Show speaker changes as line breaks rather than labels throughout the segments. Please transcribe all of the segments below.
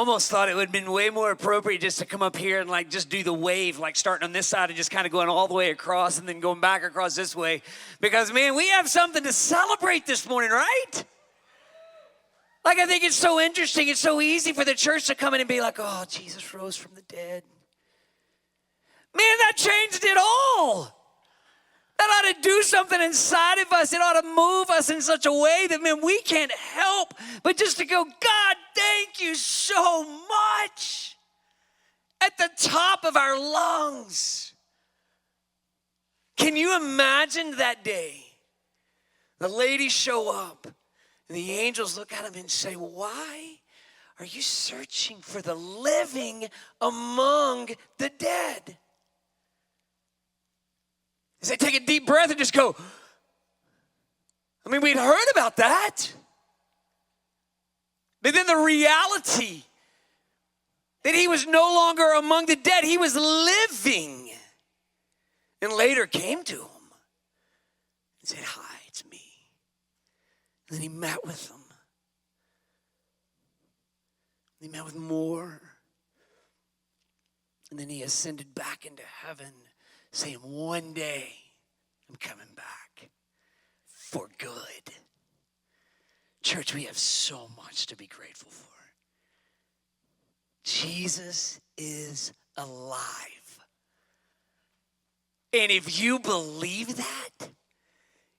almost thought it would have been way more appropriate just to come up here and like just do the wave, like starting on this side and just kind of going all the way across and then going back across this way. Because, man, we have something to celebrate this morning, right? Like, I think it's so interesting. It's so easy for the church to come in and be like, oh, Jesus rose from the dead. Man, that changed it all. That ought to do something inside of us. It ought to move us in such a way that, man, we can't help but just to go, God, thank you so much. At the top of our lungs. Can you imagine that day? The ladies show up, and the angels look at them and say, why are you searching for the living among the dead? They take a deep breath and just go, I mean, we'd heard about that. But then the reality that he was no longer among the dead, he was living. And later came to him and said, hi, it's me. And then he met with them. He met with more. And then he ascended back into heaven, saying, one day I'm coming back for good. Church, we have so much to be grateful for. Jesus is alive. And if you believe that,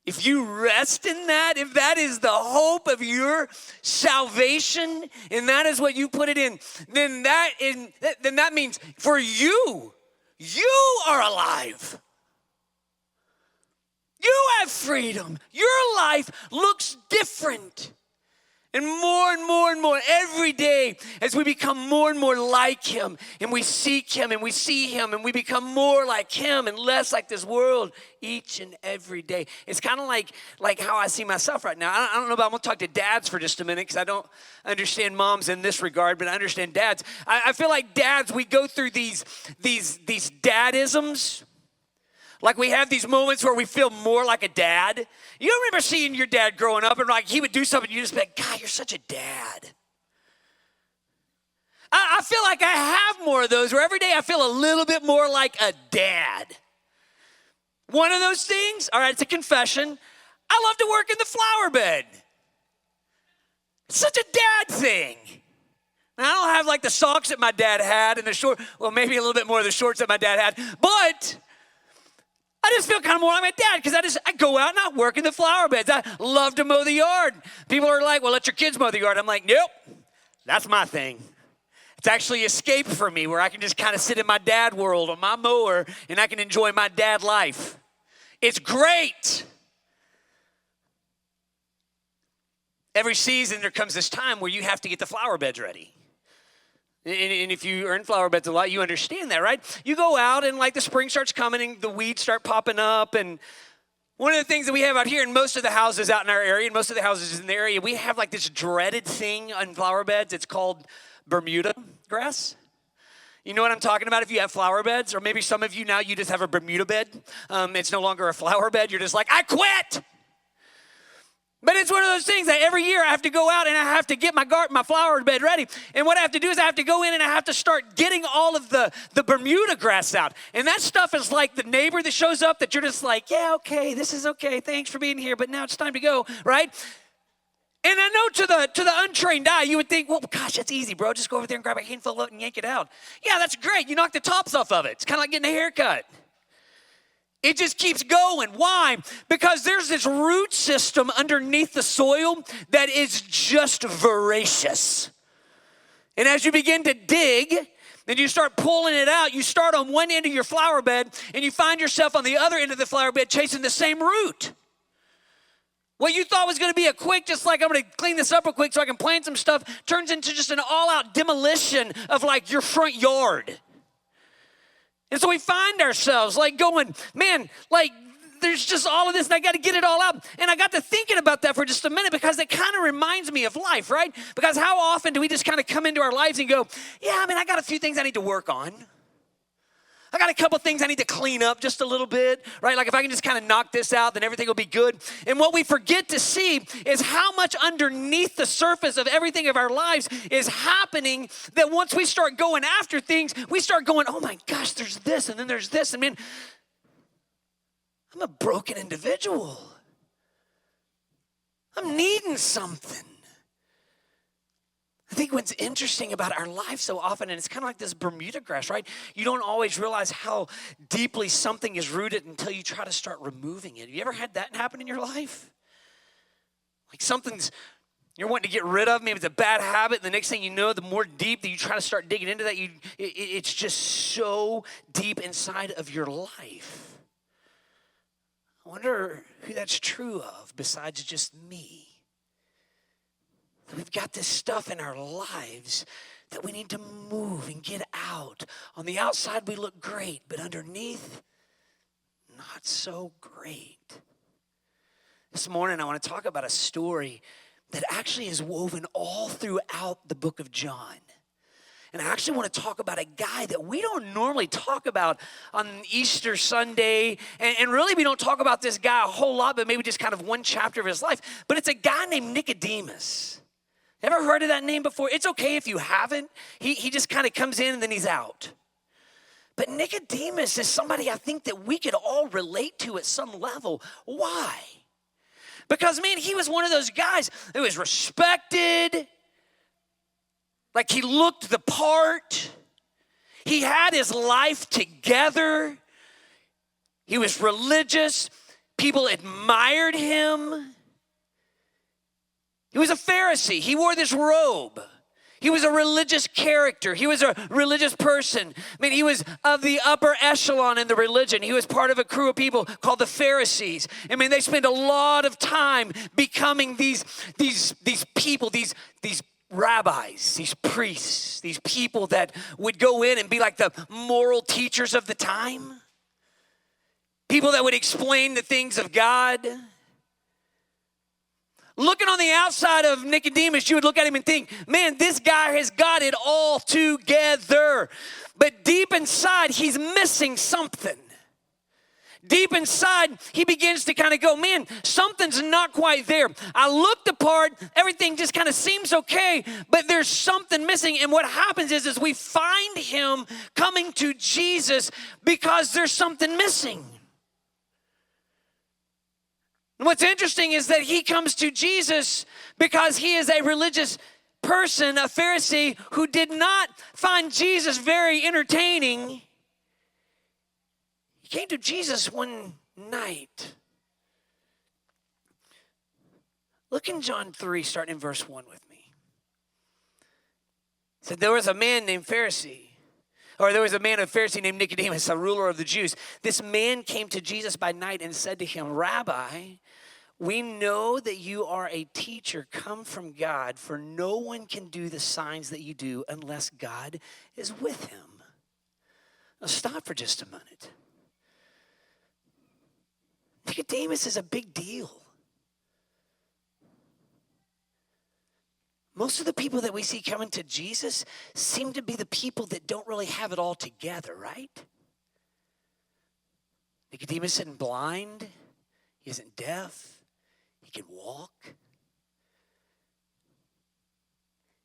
if you rest in that, if that is the hope of your salvation, and that is what you put it in, then that means for you, you are alive. You have freedom. Your life looks different. And more and more every day as we become more and more like him and we seek him and we see him and we become more like him and less like this world each and every day. It's kind of like how I see myself right now. I don't know, but I'm going to talk to dads for just a minute because I don't understand moms in this regard, but I understand dads. I feel like dads, we go through these dadisms. Like we have these moments where we feel more like a dad. You remember seeing your dad growing up and like he would do something, you just be like, God, you're such a dad. I feel like I have more of those where every day I feel a little bit more like a dad. One of those things, all right, it's a confession. I love to work in the flower bed. It's such a dad thing. Now, I don't have like the socks that my dad had and the short, well, maybe a little bit more of the shorts that my dad had, but I just feel kind of more like my dad because I go out and I work in the flower beds. I love to mow the yard. People are like, well, let your kids mow the yard. I'm like, nope, that's my thing. It's actually escape for me where I can just kind of sit in my dad world on my mower and I can enjoy my dad life. It's great. Every season there comes this time where you have to get the flower beds ready. And if you are in flower beds a lot, you understand that, right? You go out and like the spring starts coming and the weeds start popping up. And one of the things that we have out here in most of the houses out in our area, and most of the houses in the area, we have like this dreaded thing on flower beds. It's called Bermuda grass. You know what I'm talking about if you have flower beds? Or maybe some of you now, you just have a Bermuda bed. It's no longer a flower bed. You're just like, I quit. But it's one of those things that every year I have to go out and I have to get my flower bed ready. And what I have to do is I have to go in and I have to start getting all of the Bermuda grass out. And that stuff is like the neighbor that shows up that you're just like, yeah, okay, this is okay. Thanks for being here, but now it's time to go, right? And I know to the untrained eye, you would think, well, gosh, that's easy, bro. Just go over there and grab a handful of it and yank it out. Yeah, that's great. You knock the tops off of it. It's kind of like getting a haircut. It just keeps going. Why? Because there's this root system underneath the soil that is just voracious. And as you begin to dig, and you start pulling it out, you start on one end of your flower bed, and you find yourself on the other end of the flower bed chasing the same root. What you thought was going to be a quick, just like I'm going to clean this up real quick so I can plant some stuff, turns into just an all-out demolition of like your front yard. And so we find ourselves like going, man, like there's just all of this and I got to get it all out. And I got to thinking about that for just a minute because it kind of reminds me of life, right? Because how often do we just kind of come into our lives and go, yeah, I mean, I got a few things I need to work on. I got a couple things I need to clean up just a little bit, right? Like if I can just kind of knock this out, then everything will be good. And what we forget to see is how much underneath the surface of everything of our lives is happening, that once we start going after things, we start going, oh my gosh, there's this, and then there's this. And man, I'm a broken individual. I'm needing something. I think what's interesting about our life so often, and it's kind of like this Bermuda grass, right? You don't always realize how deeply something is rooted until you try to start removing it. Have you ever had that happen in your life? Like something's you're wanting to get rid of, maybe it's a bad habit, and the next thing you know, the more deep that you try to start digging into that, it's just so deep inside of your life. I wonder who that's true of besides just me. We've got this stuff in our lives that we need to move and get out. On the outside, we look great, but underneath, not so great. This morning, I want to talk about a story that actually is woven all throughout the book of John. And I actually want to talk about a guy that we don't normally talk about on Easter Sunday. And really, we don't talk about this guy a whole lot, but maybe just kind of one chapter of his life. But it's a guy named Nicodemus. Ever heard of that name before? It's okay if you haven't. He just kind of comes in and then he's out. But Nicodemus is somebody I think that we could all relate to at some level. Why? Because, man, he was one of those guys who was respected. Like he looked the part. He had his life together. He was religious. People admired him. He was a Pharisee. He wore this robe. He was a religious character. He was a religious person. I mean, he was of the upper echelon in the religion. He was part of a crew of people called the Pharisees. I mean, they spent a lot of time becoming these people, these rabbis, these priests, these people that would go in and be like the moral teachers of the time. People that would explain the things of God. Looking on the outside of Nicodemus, you would look at him and think, man, this guy has got it all together. But deep inside, he's missing something. Deep inside, he begins to kind of go, man, something's not quite there. I look the part, everything just kind of seems okay, but there's something missing. And what happens is we find him coming to Jesus because there's something missing. And what's interesting is that he comes to Jesus because he is a religious person, a Pharisee, who did not find Jesus very entertaining. He came to Jesus one night. Look in John 3, starting in verse 1 with me. It said, there was a man of Pharisee named Nicodemus, a ruler of the Jews. This man came to Jesus by night and said to him, Rabbi, we know that you are a teacher come from God, for no one can do the signs that you do unless God is with him. Now stop for just a minute. Nicodemus is a big deal. Most of the people that we see coming to Jesus seem to be the people that don't really have it all together, right? Nicodemus isn't blind. He isn't deaf. He can walk.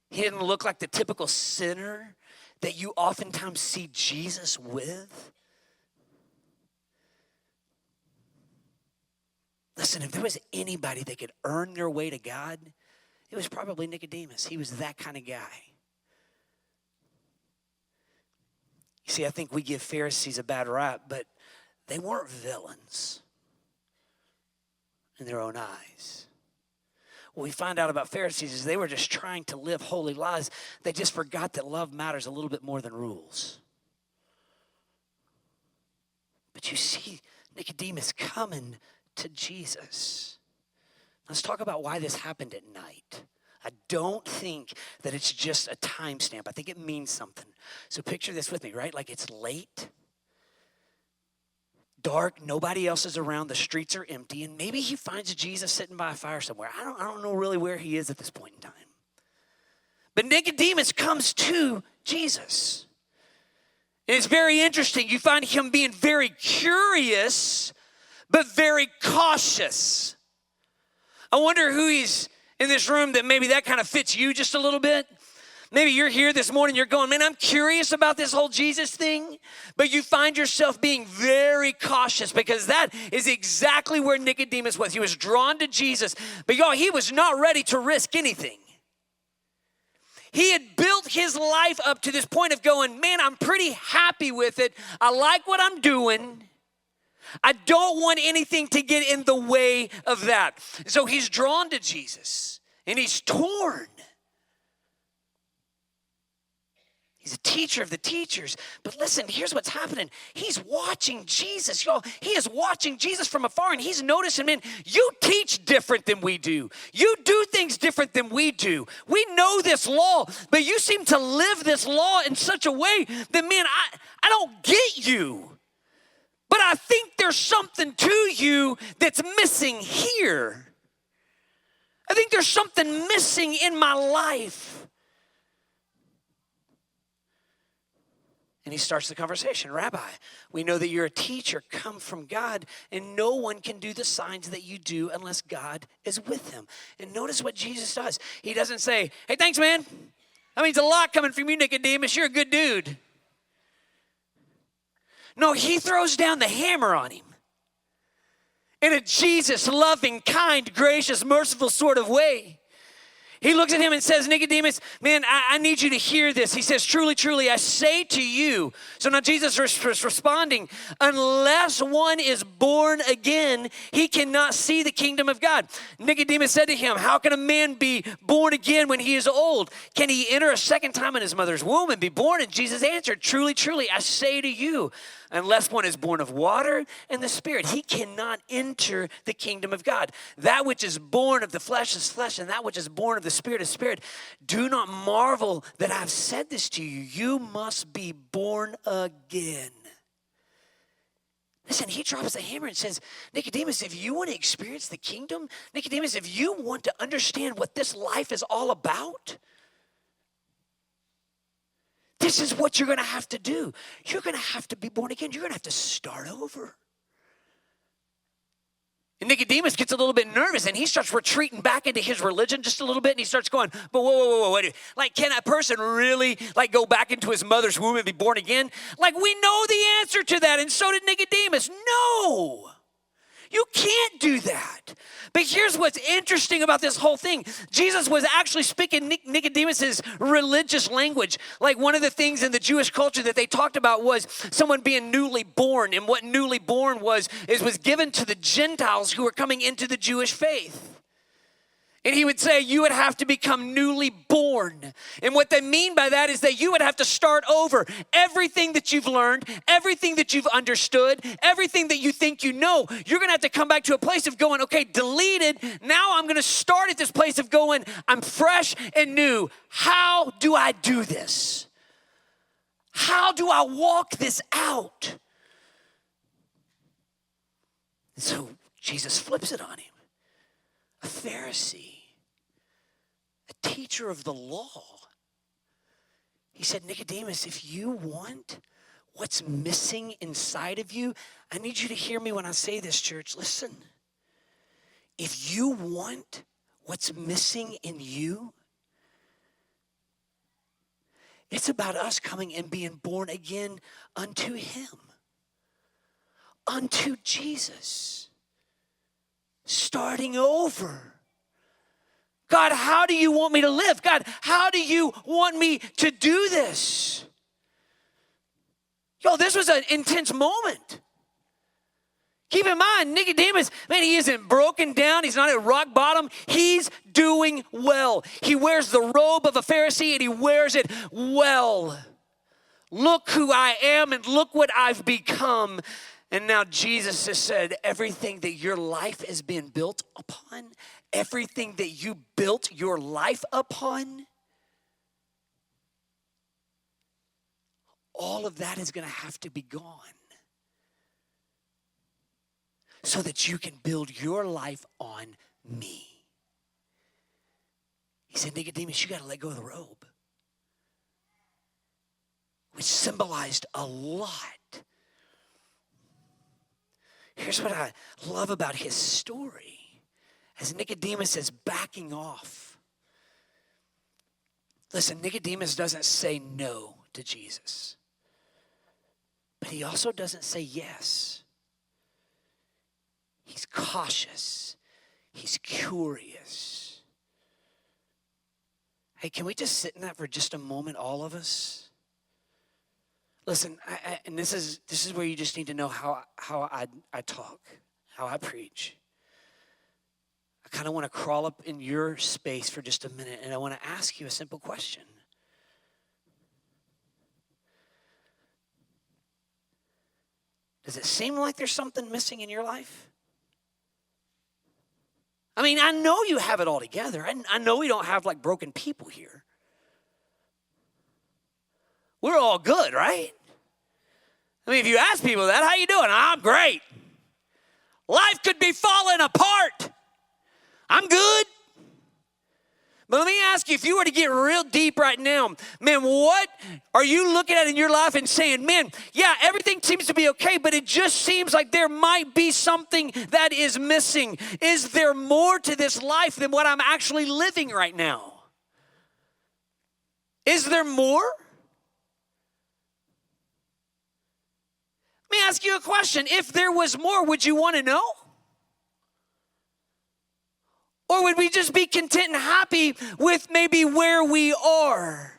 He didn't look like the typical sinner that you oftentimes see Jesus with. Listen, if there was anybody that could earn their way to God, it was probably Nicodemus. He was that kind of guy. You see, I think we give Pharisees a bad rap, but they weren't villains in their own eyes. What we find out about Pharisees is they were just trying to live holy lives. They just forgot that love matters a little bit more than rules. But you see Nicodemus coming to Jesus. Let's talk about why this happened at night. I don't think that it's just a timestamp. I think it means something. So picture this with me, right? Like it's late, dark, nobody else is around, the streets are empty, and maybe he finds Jesus sitting by a fire somewhere. I don't know really where he is at this point in time. But Nicodemus comes to Jesus. And it's very interesting. You find him being very curious, but very cautious. I wonder who he's in this room that maybe that kind of fits you just a little bit. Maybe you're here this morning, you're going, man, I'm curious about this whole Jesus thing, but you find yourself being very cautious because that is exactly where Nicodemus was. He was drawn to Jesus, but y'all, he was not ready to risk anything. He had built his life up to this point of going, man, I'm pretty happy with it. I like what I'm doing. I don't want anything to get in the way of that. So he's drawn to Jesus, and he's torn. He's a teacher of the teachers. But listen, here's what's happening. He's watching Jesus, y'all. He is watching Jesus from afar, and he's noticing, man, you teach different than we do. You do things different than we do. We know this law, but you seem to live this law in such a way that, man, I don't get you. But I think there's something to you that's missing here. I think there's something missing in my life. And he starts the conversation. Rabbi, we know that you're a teacher come from God, and no one can do the signs that you do unless God is with him. And notice what Jesus does. He doesn't say, hey, thanks, man. That means a lot coming from you, Nicodemus. You're a good dude. No, he throws down the hammer on him in a Jesus loving, kind, gracious, merciful sort of way. He looks at him and says, Nicodemus, man, I need you to hear this. He says, truly, truly, I say to you. So now Jesus is responding, unless one is born again, he cannot see the kingdom of God. Nicodemus said to him, how can a man be born again when he is old? Can he enter a second time in his mother's womb and be born? And Jesus answered, truly, truly, I say to you, unless one is born of water and the Spirit, he cannot enter the kingdom of God. That which is born of the flesh is flesh, and that which is born of the Spirit is spirit. Do not marvel that I've said this to you. You must be born again. Listen, he drops the hammer and says, Nicodemus, if you want to experience the kingdom, Nicodemus, if you want to understand what this life is all about, this is what you're going to have to do. You're going to have to be born again. You're going to have to start over. And Nicodemus gets a little bit nervous, and he starts retreating back into his religion just a little bit, and he starts going, but whoa, wait. Like, can a person really, like, go back into his mother's womb and be born again? Like, we know the answer to that, and so did Nicodemus. No. You can't do that. But here's what's interesting about this whole thing. Jesus was actually speaking Nicodemus's religious language. Like one of the things in the Jewish culture that they talked about was someone being newly born. And what newly born was given to the Gentiles who were coming into the Jewish faith. And he would say you would have to become newly born. And what they mean by that is that you would have to start over. Everything that you've learned, everything that you've understood, everything that you think you know, you're going to have to come back to a place of going, okay, deleted. Now I'm going to start at this place of going, I'm fresh and new. How do I do this? How do I walk this out? And so Jesus flips it on him. A Pharisee, a teacher of the law. He said, Nicodemus, if you want what's missing inside of you, I need you to hear me when I say this, church. Listen, if you want what's missing in you, it's about us coming and being born again unto him, unto Jesus. Starting over. God, how do you want me to live? God, how do you want me to do this? Yo, this was an intense moment. Keep in mind, Nicodemus, man, he isn't broken down. He's not at rock bottom. He's doing well. He wears the robe of a Pharisee and he wears it well. Look who I am and look what I've become. And now Jesus has said, everything that your life has been built upon, everything that you built your life upon, all of that is going to have to be gone so that you can build your life on me. He said, Nicodemus, you got to let go of the robe. which symbolized a lot. Here's what I love about his story. As Nicodemus is backing off. Listen, Nicodemus doesn't say no to Jesus. But he also doesn't say yes. He's cautious. He's curious. Hey, can we just sit in that for just a moment, all of us? Listen, and this is where you just need to know how I talk, how I preach. I kind of want to crawl up in your space for just a minute, and I want to ask you a simple question. Does it seem like there's something missing in your life? I mean, I know you have it all together. I know we don't have like broken people here. We're all good, right? I mean, if you ask people that, how you doing? I'm great. Life could be falling apart. I'm good. But let me ask you, if you were to get real deep right now, man, what are you looking at in your life and saying, man, yeah, everything seems to be okay, but it just seems like there might be something that is missing. Is there more to this life than what I'm actually living right now? Is there more? Let me ask you a question. If there was more, would you want to know? Or would we just be content and happy with maybe where we are?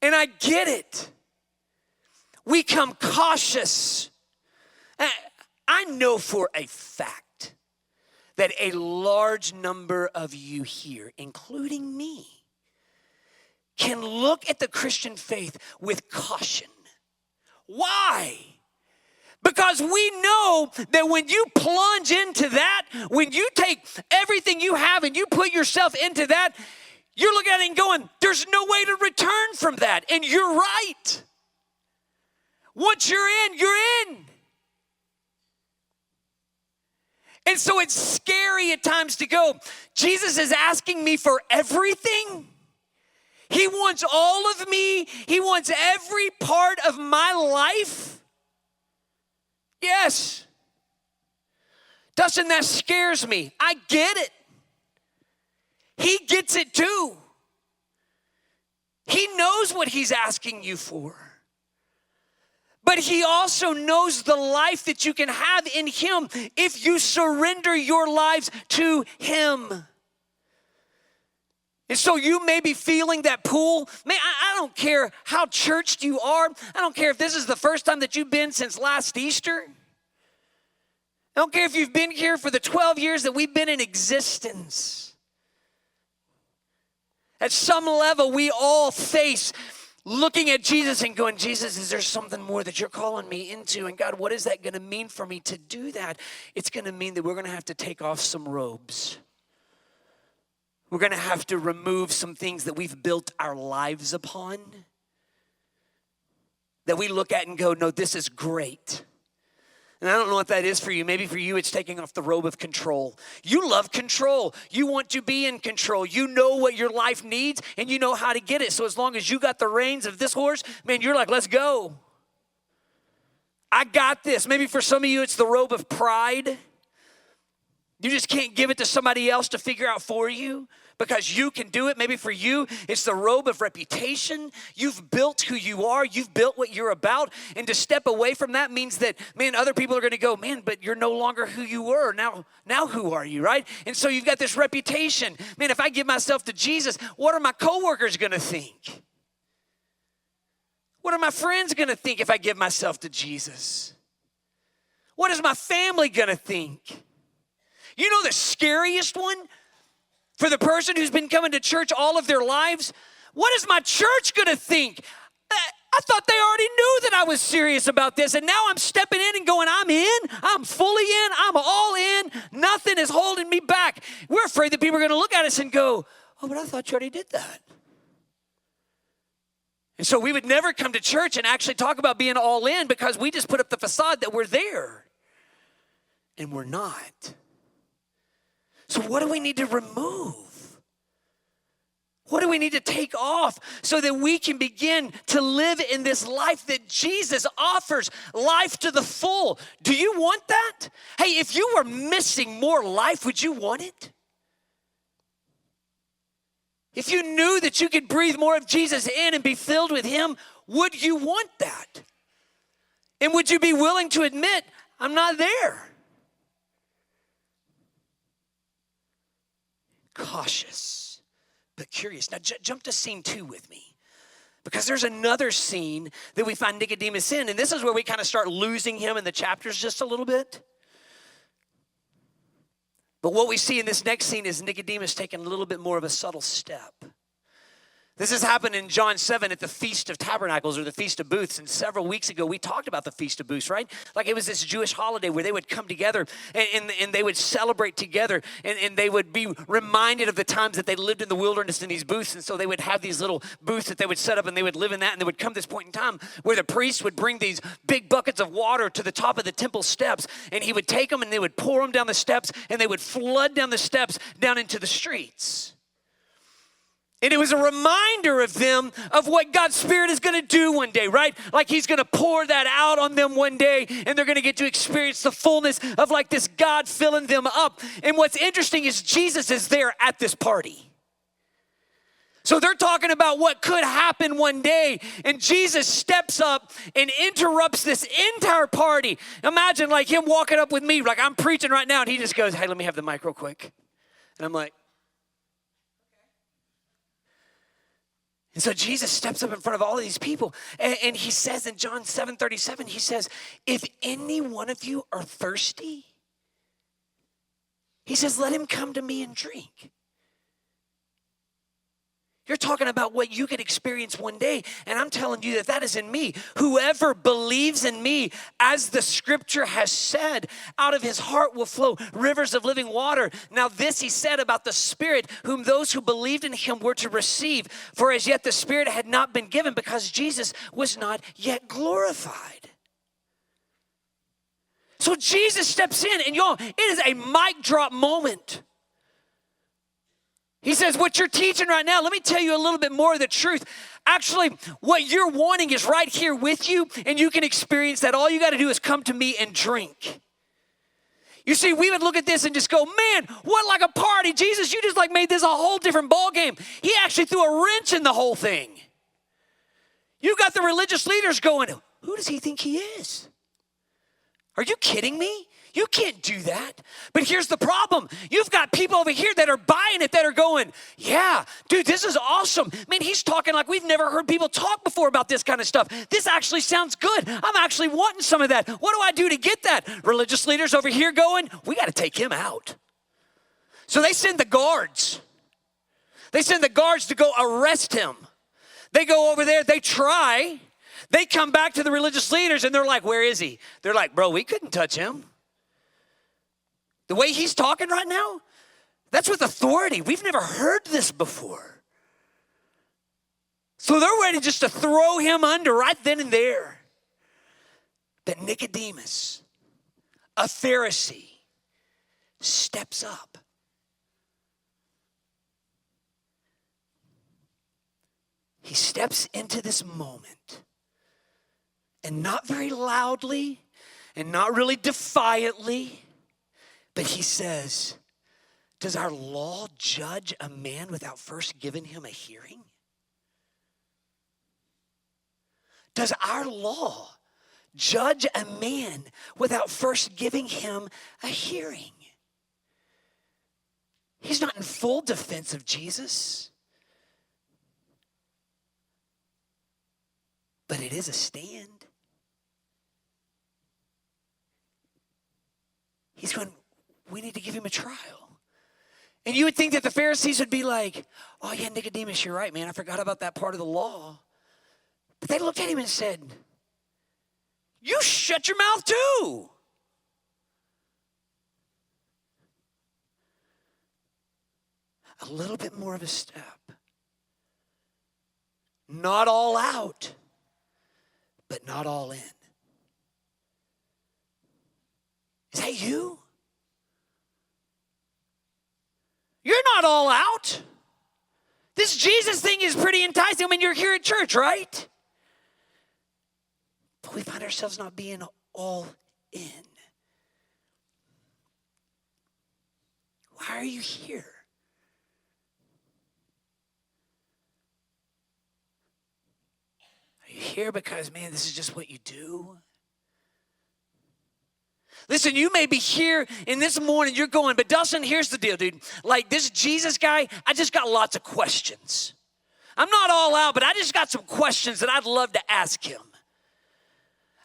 And I get it. We come cautious. I know for a fact that a large number of you here, including me, can look at the Christian faith with caution. Why? Because we know that when you plunge into that, when you take everything you have and you put yourself into that, you're looking at it and going, there's no way to return from that. And you're right. Once you're in, you're in. And so it's scary at times to go, Jesus is asking me for everything. He wants all of me. He wants every part of my life. Yes. Dustin, that scares me. I get it. He gets it too. He knows what he's asking you for. But he also knows the life that you can have in him if you surrender your lives to him. And so you may be feeling that pull. Man, I don't care how churched you are. I don't care if this is the first time that you've been since last Easter. I don't care if you've been here for the 12 years that we've been in existence. At some level, we all face looking at Jesus and going, Jesus, is there something more that you're calling me into? And God, what is that going to mean for me to do that? It's going to mean that we're going to have to take off some robes. We're going to have to remove some things that we've built our lives upon, that we look at and go, no, this is great. And I don't know what that is for you. Maybe for you, it's taking off the robe of control. You love control. You want to be in control. You know what your life needs, and you know how to get it. So as long as you got the reins of this horse, man, you're like, let's go. I got this. Maybe for some of you, it's the robe of pride. You just can't give it to somebody else to figure out for you because you can do it. Maybe for you, it's the robe of reputation. You've built who you are. You've built what you're about. And to step away from that means that, man, other people are going to go, man, but you're no longer who you were. Now who are you, right? And so you've got this reputation. Man, if I give myself to Jesus, what are my coworkers going to think? What are my friends going to think if I give myself to Jesus? What is my family going to think? You know the scariest one for the person who's been coming to church all of their lives? What is my church going to think? I thought they already knew that I was serious about this, and now I'm stepping in and going, I'm in, I'm fully in, I'm all in, nothing is holding me back. We're afraid that people are going to look at us and go, oh, but I thought you already did that. And so we would never come to church and actually talk about being all in because we just put up the facade that we're there, and we're not. So what do we need to remove? What do we need to take off so that we can begin to live in this life that Jesus offers, life to the full? Do you want that? Hey, if you were missing more life, would you want it? If you knew that you could breathe more of Jesus in and be filled with him, would you want that? And would you be willing to admit, I'm not there? Cautious, but curious. Now jump to scene 2 with me. Because there's another scene that we find Nicodemus in, and this is where we kind of start losing him in the chapters just a little bit. But what we see in this next scene is Nicodemus taking a little bit more of a subtle step. This has happened in John 7 at the Feast of Tabernacles or the Feast of Booths. And several weeks ago, we talked about the Feast of Booths, right? Like it was this Jewish holiday where they would come together and they would celebrate together. And they would be reminded of the times that they lived in the wilderness in these booths. And so they would have these little booths that they would set up and they would live in that. And there would come this point in time where the priest would bring these big buckets of water to the top of the temple steps. And he would take them and they would pour them down the steps and they would flood down the steps down into the streets. And it was a reminder of them of what God's Spirit is going to do one day, right? Like he's going to pour that out on them one day and they're going to get to experience the fullness of like this God filling them up. And what's interesting is Jesus is there at this party. So they're talking about what could happen one day, and Jesus steps up and interrupts this entire party. Imagine like him walking up with me, like I'm preaching right now, and he just goes, hey, let me have the mic real quick. And I'm like, and so Jesus steps up in front of all of these people, and he says in John 7:37, he says, if any one of you are thirsty, he says, let him come to me and drink. You're talking about what you could experience one day, and I'm telling you that is in me. Whoever believes in me, as the scripture has said, out of his heart will flow rivers of living water. Now this he said about the Spirit, whom those who believed in him were to receive. For as yet the Spirit had not been given because Jesus was not yet glorified. So Jesus steps in, and y'all, it is a mic drop moment. He says, what you're teaching right now, let me tell you a little bit more of the truth. Actually, what you're wanting is right here with you, and you can experience that. All you got to do is come to me and drink. You see, we would look at this and just go, man, what like a party. Jesus, you just like made this a whole different ball game. He actually threw a wrench in the whole thing. You got the religious leaders going, who does he think he is? Are you kidding me? You can't do that. But here's the problem. You've got people over here that are buying it, that are going, yeah, dude, this is awesome. Man, he's talking like we've never heard people talk before about this kind of stuff. This actually sounds good. I'm actually wanting some of that. What do I do to get that? Religious leaders over here going, we got to take him out. So they send the guards. They send the guards to go arrest him. They go over there, they try. They come back to the religious leaders and they're like, where is he? They're like, bro, we couldn't touch him. The way he's talking right now, that's with authority. We've never heard this before. So they're ready just to throw him under right then and there. But Nicodemus, a Pharisee, steps up. He steps into this moment, and not very loudly and not really defiantly, but he says, does our law judge a man without first giving him a hearing? Does our law judge a man without first giving him a hearing? He's not in full defense of Jesus, but it is a stand. He's going, we need to give him a trial. And you would think that the Pharisees would be like, oh yeah, Nicodemus, you're right, man. I forgot about that part of the law. But they looked at him and said, you shut your mouth too. A little bit more of a step. Not all out, but not all in. Is that you? You're not all out. This Jesus thing is pretty enticing. I mean, you're here at church, right? But we find ourselves not being all in. Why are you here? Are you here because, man, this is just what you do? Listen, you may be here and this morning you're going, but Dustin, here's the deal, dude. Like this Jesus guy, I just got lots of questions. I'm not all out, but I just got some questions that I'd love to ask him.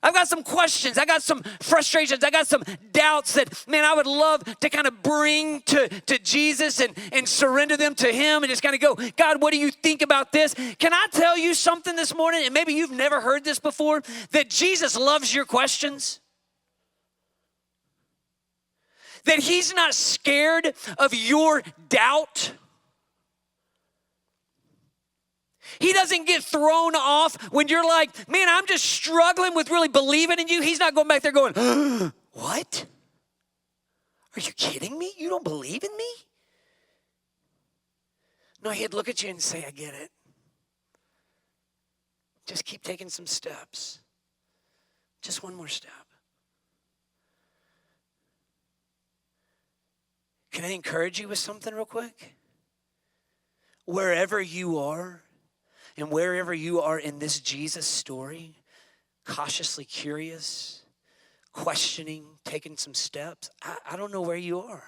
I've got some questions. I got some frustrations. I got some doubts that, man, I would love to kind of bring to Jesus and surrender them to him and just kind of go, God, what do you think about this? Can I tell you something this morning? And maybe you've never heard this before, that Jesus loves your questions. That he's not scared of your doubt. He doesn't get thrown off when you're like, man, I'm just struggling with really believing in you. He's not going back there going, what? Are you kidding me? You don't believe in me? No, he'd look at you and say, I get it. Just keep taking some steps. Just one more step. Can I encourage you with something real quick? Wherever you are, and wherever you are in this Jesus story, cautiously curious, questioning, taking some steps, I don't know where you are.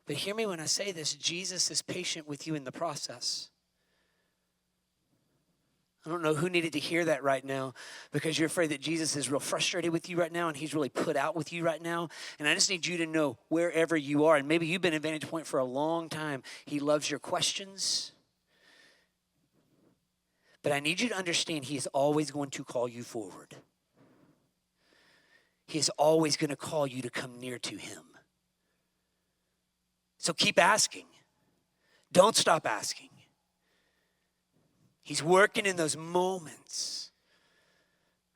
But hear me when I say this, Jesus is patient with you in the process. I don't know who needed to hear that right now because you're afraid that Jesus is real frustrated with you right now and he's really put out with you right now. And I just need you to know wherever you are, and maybe you've been at Vantage Point for a long time, he loves your questions. But I need you to understand he is always going to call you forward. He is always going to call you to come near to him. So keep asking. Don't stop asking. He's working in those moments.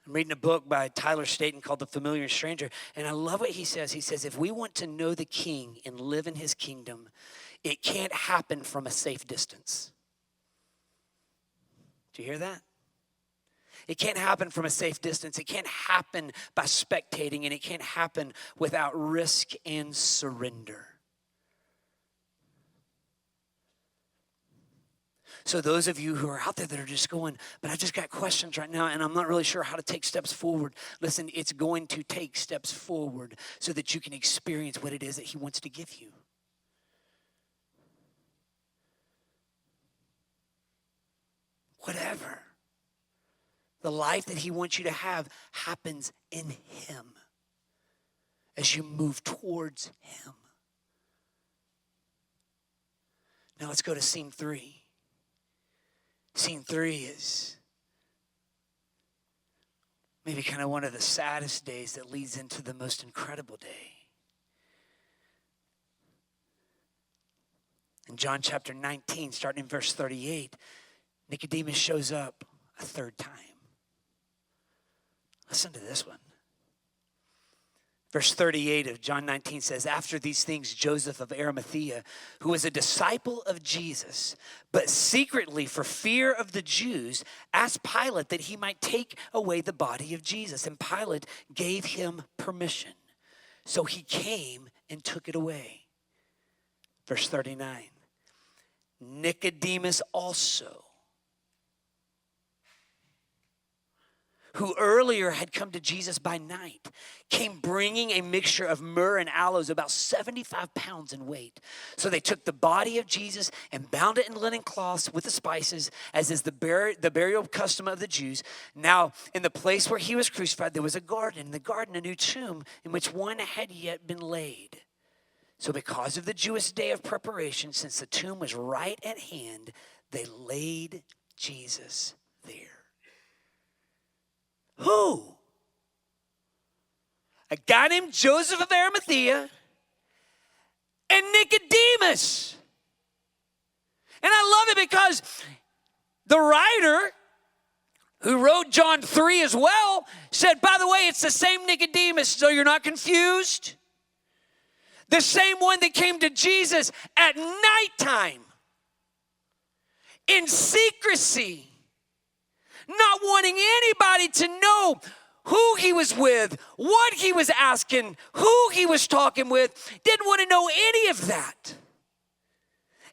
I'm reading a book by Tyler Staton called The Familiar Stranger, and I love what he says. He says, if we want to know the King and live in his kingdom, it can't happen from a safe distance. Do you hear that? It can't happen from a safe distance. It can't happen by spectating, and it can't happen without risk and surrender. So those of you who are out there that are just going, but I just got questions right now and I'm not really sure how to take steps forward. Listen, it's going to take steps forward so that you can experience what it is that he wants to give you. Whatever. The life that he wants you to have happens in him as you move towards him. Now let's go to scene 3. Scene 3 is maybe kind of one of the saddest days that leads into the most incredible day. In John chapter 19, starting in verse 38, Nicodemus shows up a third time. Listen to this one. Verse 38 of John 19 says, after these things, Joseph of Arimathea, who was a disciple of Jesus, but secretly for fear of the Jews, asked Pilate that he might take away the body of Jesus. And Pilate gave him permission. So he came and took it away. Verse 39, Nicodemus also, who earlier had come to Jesus by night, came bringing a mixture of myrrh and aloes, about 75 pounds in weight. So they took the body of Jesus and bound it in linen cloths with the spices, as is the burial custom of the Jews. Now, in the place where he was crucified, there was a garden. In the garden, a new tomb in which one had yet been laid. So because of the Jewish day of preparation, since the tomb was right at hand, they laid Jesus there. Who? A guy named Joseph of Arimathea and Nicodemus. And I love it because the writer who wrote John 3 as well said, by the way, it's the same Nicodemus, so you're not confused. The same one that came to Jesus at nighttime. in secrecy, not wanting anybody to know who he was with, what he was asking, who he was talking with. Didn't want to know any of that.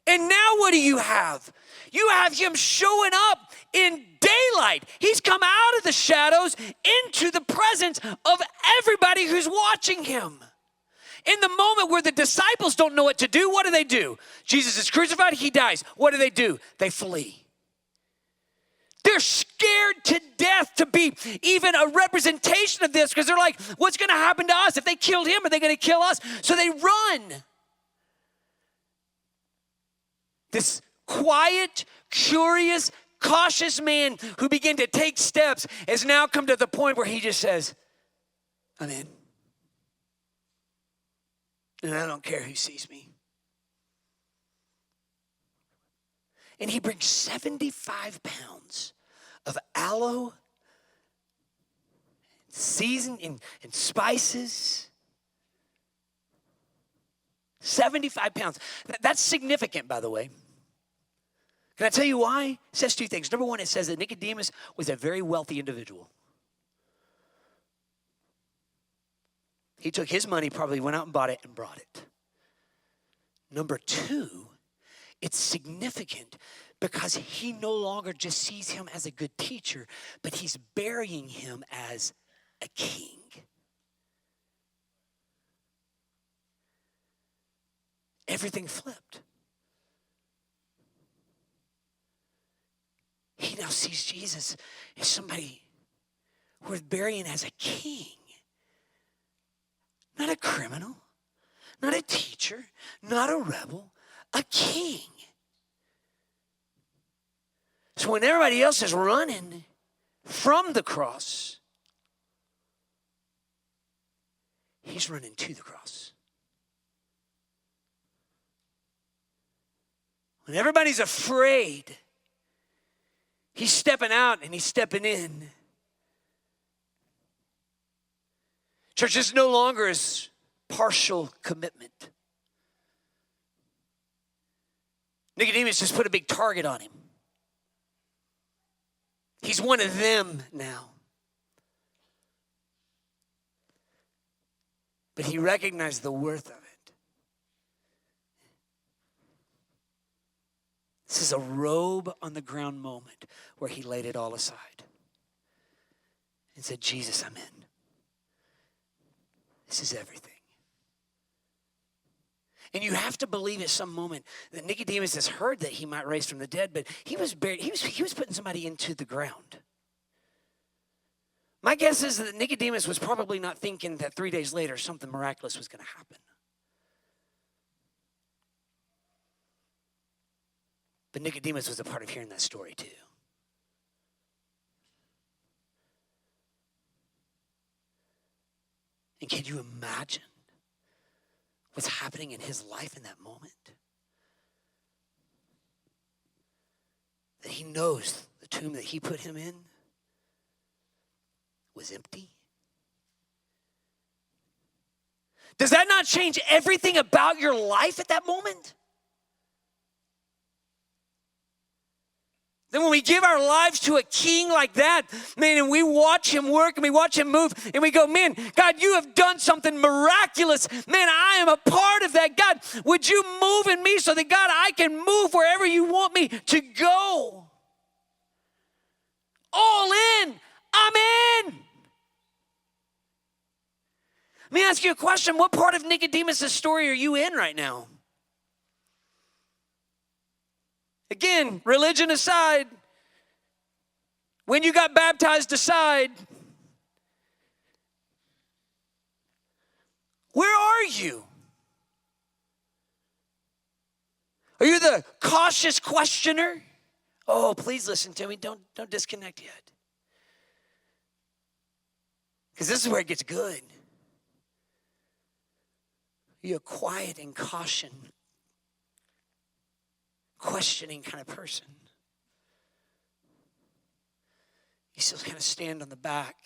And now what do you have? You have him showing up in daylight. He's come out of the shadows into the presence of everybody who's watching him. In the moment where the disciples don't know what to do, what do? Jesus is crucified, he dies. What do? They flee. They're scared to death to be even a representation of this because they're like, what's going to happen to us? If they killed him, are they going to kill us? So they run. This quiet, curious, cautious man who began to take steps has now come to the point where he just says, I'm in. And I don't care who sees me. And he brings 75 pounds of aloe, seasoned and spices. 75 pounds. That's significant, by the way. Can I tell you why? It says two things. Number one, it says that Nicodemus was a very wealthy individual. He took his money, probably went out and bought it and brought it. Number two, it's significant because he no longer just sees him as a good teacher, but he's burying him as a king. Everything flipped. He now sees Jesus as somebody worth burying as a king. Not a criminal, not a teacher, not a rebel, a king. So when everybody else is running from the cross, he's running to the cross. When everybody's afraid, he's stepping out and he's stepping in. Church, this no longer is partial commitment. Nicodemus just put a big target on him. He's one of them now. But he recognized the worth of it. This is a robe on the ground moment where he laid it all aside and said, Jesus, I'm in. This is everything. And you have to believe at some moment that Nicodemus has heard that he might rise from the dead, but he was buried. He was putting somebody into the ground. My guess is that Nicodemus was probably not thinking that 3 days later something miraculous was going to happen. But Nicodemus was a part of hearing that story too. And can you imagine what's happening in his life in that moment? That he knows the tomb that he put him in was empty. Does that not change everything about your life at that moment? Then when we give our lives to a king like that, man, and we watch him work and we watch him move and we go, man, God, you have done something miraculous. Man, I am a part of that. God, would you move in me so that, God, I can move wherever you want me to go? All in. I'm in. Let me ask you a question. What part of Nicodemus' story are you in right now? Again, religion aside, when you got baptized aside, where are you? Are you the cautious questioner? Oh, please listen to me. Don't disconnect yet. Because this is where it gets good. You're a quiet and questioning kind of person. You still kind of stand on the back,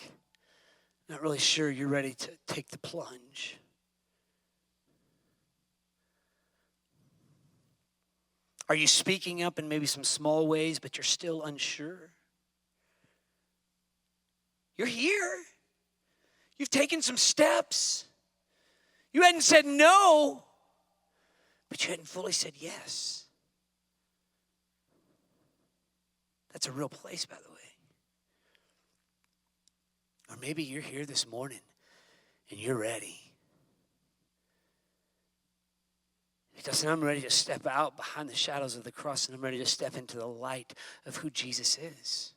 not really sure you're ready to take the plunge. Are you speaking up in maybe some small ways, but you're still unsure? You're here. You've taken some steps. You hadn't said no, but you hadn't fully said yes. That's a real place, by the way. Or maybe you're here this morning and you're ready. Because I'm ready to step out behind the shadows of the cross, and I'm ready to step into the light of who Jesus is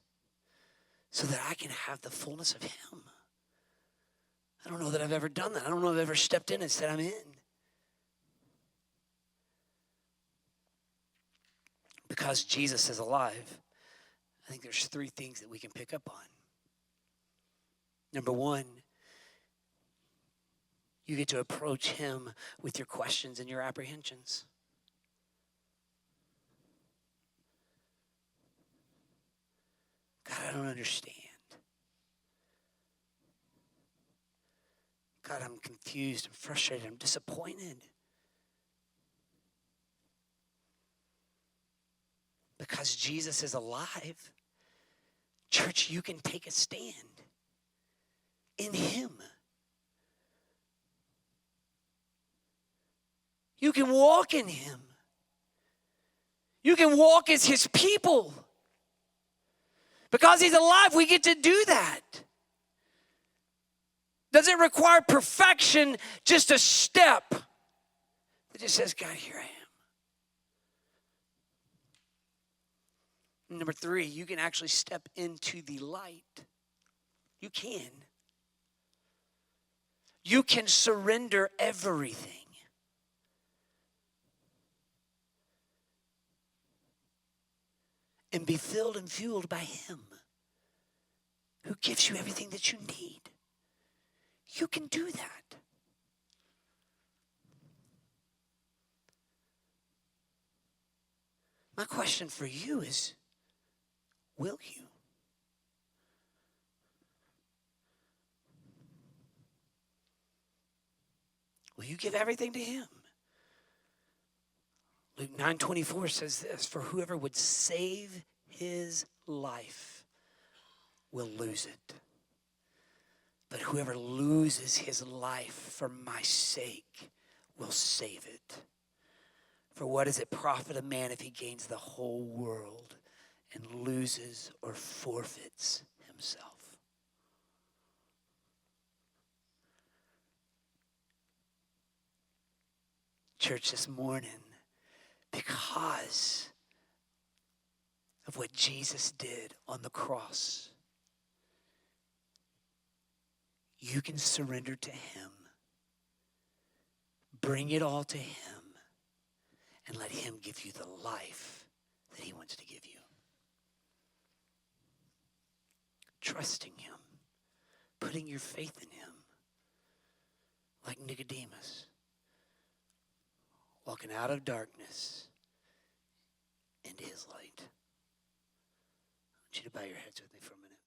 so that I can have the fullness of him. I don't know that I've ever done that. I don't know if I've ever stepped in and said, I'm in. Because Jesus is alive, I think there's 3 things that we can pick up on. Number 1, you get to approach him with your questions and your apprehensions. God, I don't understand. God, I'm confused, I'm frustrated, I'm disappointed. Because Jesus is alive, church, you can take a stand in him. You can walk in him. You can walk as his people. Because he's alive, we get to do that. Does it require perfection? Just a step that just says, God, here I am. Number 3, you can actually step into the light. You can. You can surrender everything. And be filled and fueled by him, who gives you everything that you need. You can do that. My question for you is, will you? Will you give everything to him? Luke 9:24 says this, for whoever would save his life will lose it. But whoever loses his life for my sake will save it. For what does it profit a man if he gains the whole world and loses or forfeits himself? Church, this morning, because of what Jesus did on the cross, you can surrender to him, bring it all to him, and let him give you the life that he wants to give you. Trusting him, putting your faith in him, like Nicodemus, walking out of darkness into his light. I want you to bow your heads with me for a minute.